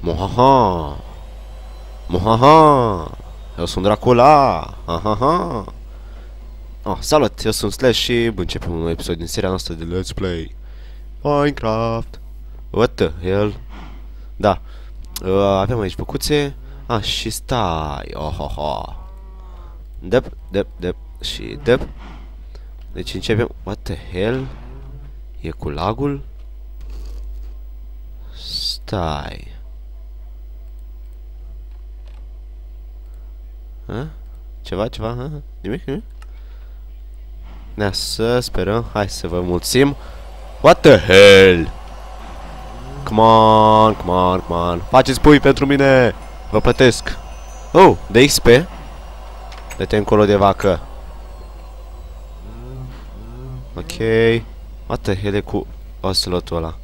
Mohaha! Mohaha! Eu sunt Dracula! Ahaha! Oh, salut! Eu sunt Slash și începem un nou episod din seria noastră de Let's Play Minecraft! What the hell? Da. Avem aici făcuțe. Și stai! Ohoho! Dep și dep. Deci începem. What the hell? E cu lagul? Stai. Ceva? Nimic? Să sperăm. Hai să vă mulțim. What the hell? Come on. Faceți pui pentru mine. Vă plătesc. Oh, de XP. Dă-te încolo de vacă. Ok. What the hell e cu ocelotul ăla?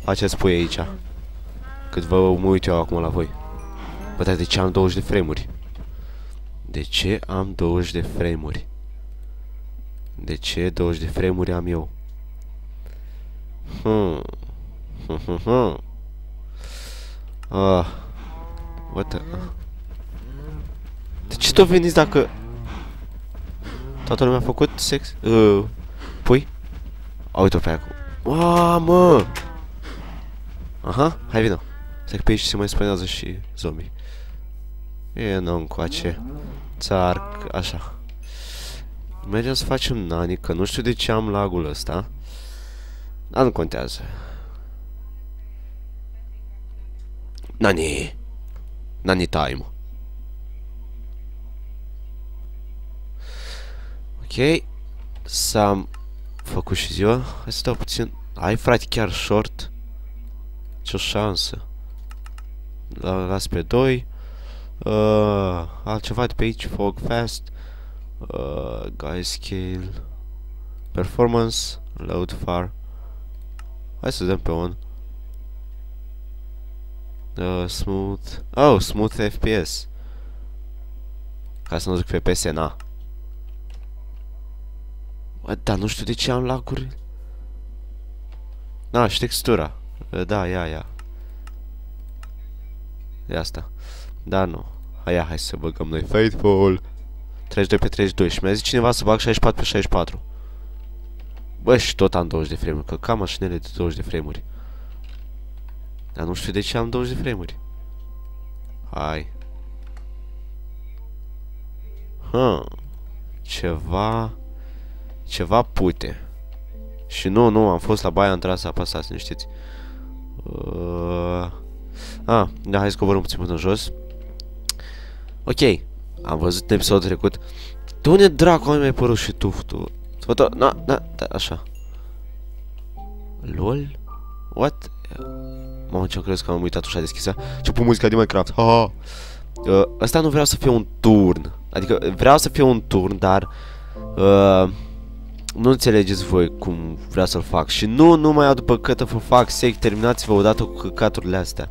Faceți pui aici. Cât mă uit eu acum la voi. Bă, dar de ce am 20 de frame-uri? De ce am 20 de frame-uri? De ce 20 de frame-uri am eu? What the... De ce tot veniți dacă... Toată lumea a făcut sex? Pui? Uite-o pe acum. Mă! Aha, hai vină. Stai că pe aici se mai spawnează și zombie. E, nu încoace. Țarc, așa. Mergem să facem nani, că nu știu de ce am lagul ăsta. Dar nu contează. Nani! Nani time. Ok. S-am făcut și ziua. Hai să dau puțin. Ai, frate, chiar short. Ce-o șansă. Las pe 2. Altceva de pe aici. Fog fast. Guy scale. Performance. Load far. Hai să dăm pe on. Smooth. Oh, smooth FPS. Ca să nu zic FPS, na. Da, nu știu de ce am laguri. Și textura. Da, ia. E asta. Da, nu. Hai să băgăm noi Faithful. 32 pe 32. Și mi-a zis cineva să bag 64 pe 64. Bă, și tot am 20 de frame-uri. Că cam mașinile de 20 de frame-uri. Dar nu știu de ce am 20 de frame-uri. Hai. Ceva pute. Și nu, am fost la baia, am tras să apăsați, nu știți. Da, hai să coborâm puțin până jos. Ok, am văzut în episodul trecut. De unde dracu ai mai părut și tu? Da, așa. LOL? What? Mamă, ce-am crezut că am uitat ușa deschisă. Ce pun muzica din Minecraft. Ăsta nu vreau să fie un turn. Adică vreau să fie un turn, dar nu înțelegeți voi cum vreau să-l fac. Și nu mai iau după cât vă fac sec. Terminați-vă odată cu căcaturile astea.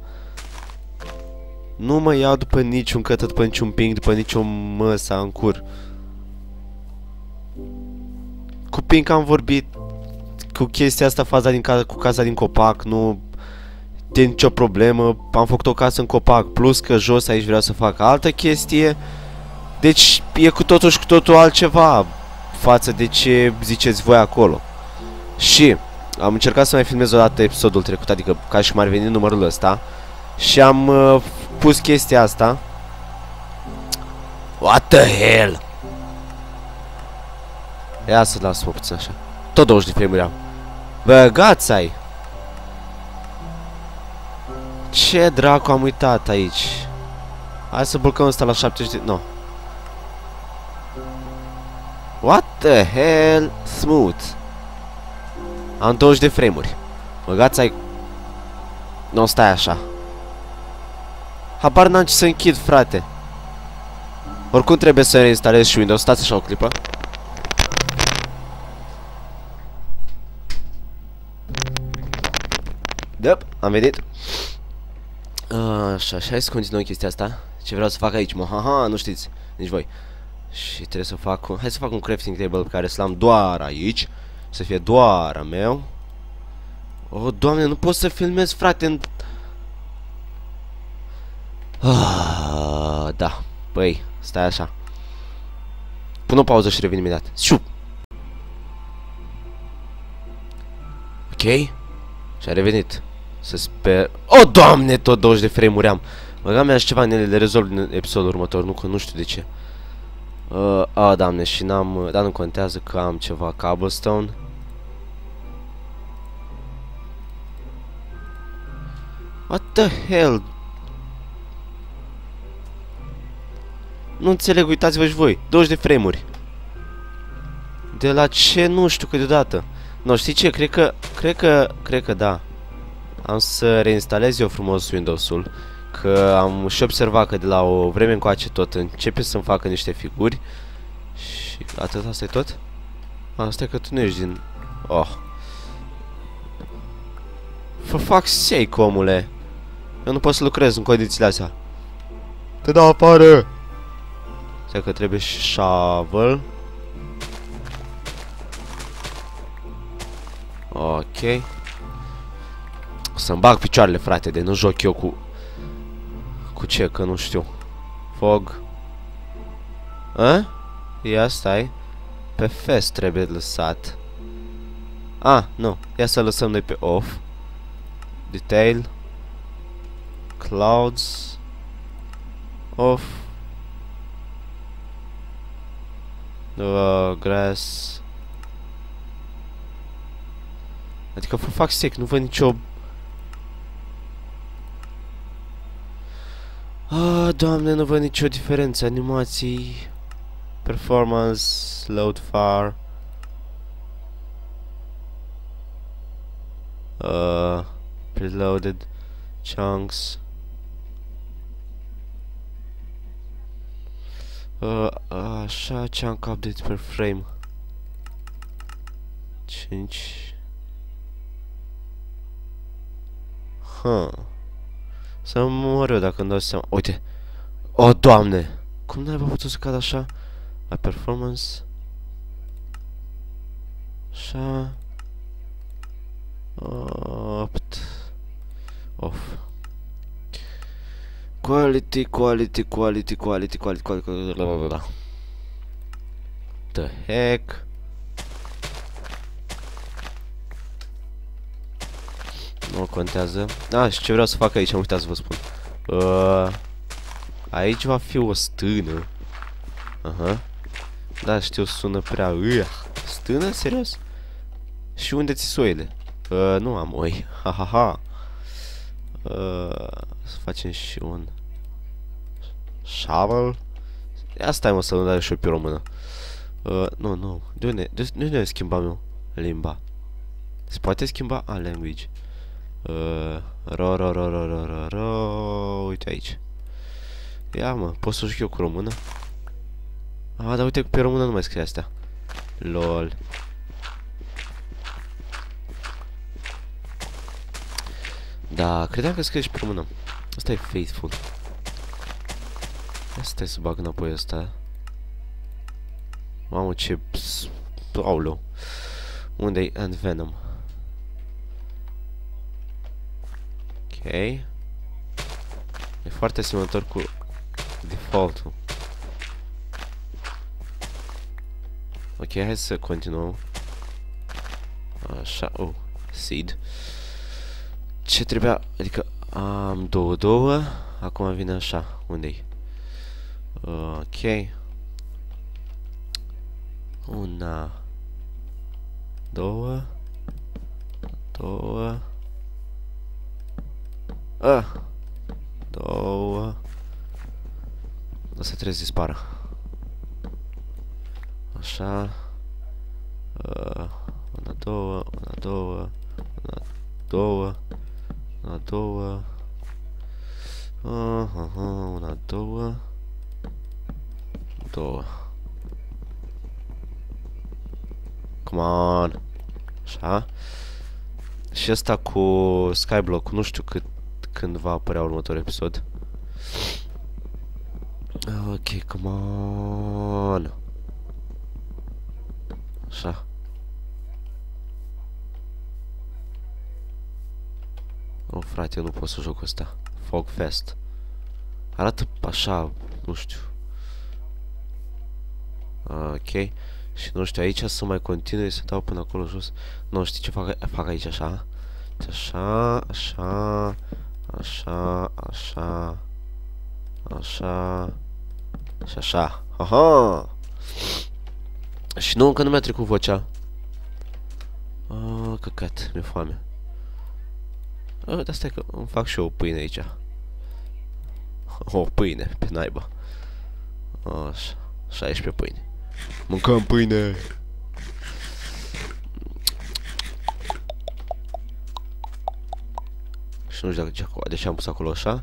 Nu mă iau după niciun cătă, după niciun ping, după niciun măsa în cur. Cu ping am vorbit. Cu chestia asta, faza din casă, cu casa din copac, nu de nicio problemă. Am făcut o casă în copac, plus că jos aici vreau să fac altă chestie. Deci e cu totul și cu totul altceva față de ce ziceți voi acolo. Și am încercat să mai filmez o dată episodul trecut, adică ca și cum ar veni numărul ăsta. Și am pus chestia asta. What the hell? Ia să las-mă puțin așa. Tot 20 de frame-uri am. Băgați ai. Ce dracu am uitat aici? Hai să blocăm ăsta la 70 de... No. What the hell? Smooth. Am 20 de frame-uri. Băgați ai. Nu, stai așa. Habar n-am ce să închid, frate. Oricum trebuie să reinstalez și Windows. Stați așa o clipă. Da, am venit. Așa, hai să continuăm chestia asta. Ce vreau să fac aici, nu știți nici voi. Și trebuie să fac, hai să fac un crafting table pe care să l-am doar aici. Să fie doar a meu. Oh, Doamne, nu pot să filmez, frate, în... Da. Băi, stai așa. Pun o pauză și revin imediat. Șup! Ok. Și a revenit. Să sper... O, Doamne, tot 20 de frame-uri am. Băgam mi-aș ceva în ele, le rezolv în episodul următor, nu știu de ce. Doamne, și n-am... Dar nu contează că am ceva cobblestone. What the hell? Nu înțeleg, uitați-vă și voi. 20 de frame-uri. De la ce? Nu știu, că deodată. Nu, știi ce? Cred că da. Am să reinstalez eu frumos Windows-ul. Că am și observat că de la o vreme încoace tot începe să-mi facă niște figuri. Și atât, asta e tot? Asta e că tu nu ești din... Oh. For fuck's sake, omule. Eu nu pot să lucrez în condițiile astea. Te dau afară! Stai că trebuie și shovel. Ok. O să-mi bag picioarele, frate, de nu joc eu cu... Cu ce? Că nu știu. Fog. Ia stai. Pe fest trebuie lăsat. Nu. Ia să lăsăm noi pe off. Detail. Clouds. Off. Grass. Adică, for fuck's sake, nu văd nicio... Doamne, nu văd nicio diferență. Animații... Performance... Load far... Preloaded... Chunks... Așa, chunk update per frame... 5... Să mor eu dacă îmi dau seama. Uite. O, Doamne. Cum n-ai putut să cad așa? La performance. Așa. Opt. Off. Quality. The heck. Nu contează. Și ce vreau să fac aici, am uitat să vă spun. Aici va fi o stână. Da, știu, sună prea... Stână? Serios? Și unde ți soile? Nu am oi. Să facem și un... Shovel? Ia stai, mă, să nu dai și eu pe română. Nu. De unde schimbam eu limba? Se poate schimba? Language. Uite aici. Ia, mă, pot să joc eu cu română? Dar uite că pe română nu mai scrie astea. LOL. Da, credeam că scrie și pe română. Asta e faithful. Stai să bag înapoi asta. Mamă, ce... Aoleu. Unde-i And Venom? Ok. E foarte asemănător cu default-ul. Ok, hai să continuăm. Așa, seed. Ce trebuia, adică am două, acum vine așa, unde-i? Ok. Una, două. Două. Asta trebuie să dispară. Așa. Una, două. Una, două. Come on. Așa. Și asta cu Skyblock, nu știu când va apărea următorul episod. Ok, come on. Așa. Frate, eu nu pot să joc ăsta. Fog Fest. Arată așa, nu știu. Ok. Și nu știu, aici să mai continui să dau până acolo jos. Nu știu ce fac aici așa. Așa, așa, așa, așa, așa și așa. Aha! Și nu, încă nu mi-a trecut vocea. Căcat, mi-e foame. Dar stai că îmi fac și eu o pâine aici. O pâine, pe naiba. Așa, 16 pâine. Mâncăm pâine! Și nu știu de ce am pus acolo așa.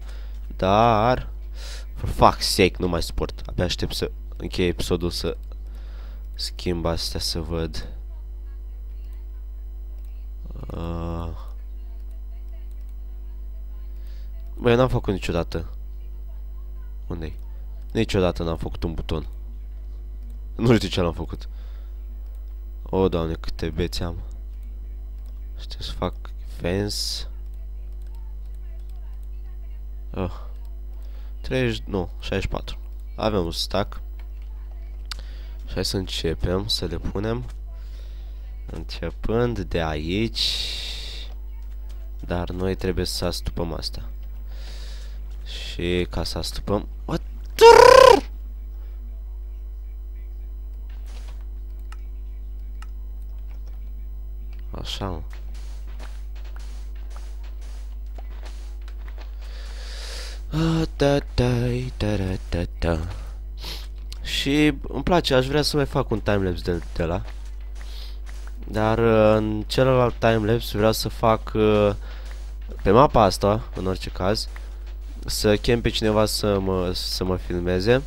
Dar... For fuck's sake, nu mai suport. Abia aștept să încheie episodul, să schimb astea, să văd. Băi, n-am făcut niciodată. Unde-i? Niciodată n-am făcut un buton. Nu știu ce l-am făcut. O, Doamne, câte beți am. Știu să fac fence. 30, nu, 64. Avem un stack. Și hai să începem să le punem. Începând de aici. Dar noi trebuie să astupăm asta. Și ca să astupăm... What? Așa, mă. Și îmi place, aș vrea să mai fac un timelapse de la. Dar în celălalt timelapse vreau să fac pe mapa asta, în orice caz, să chem pe cineva să mă filmeze.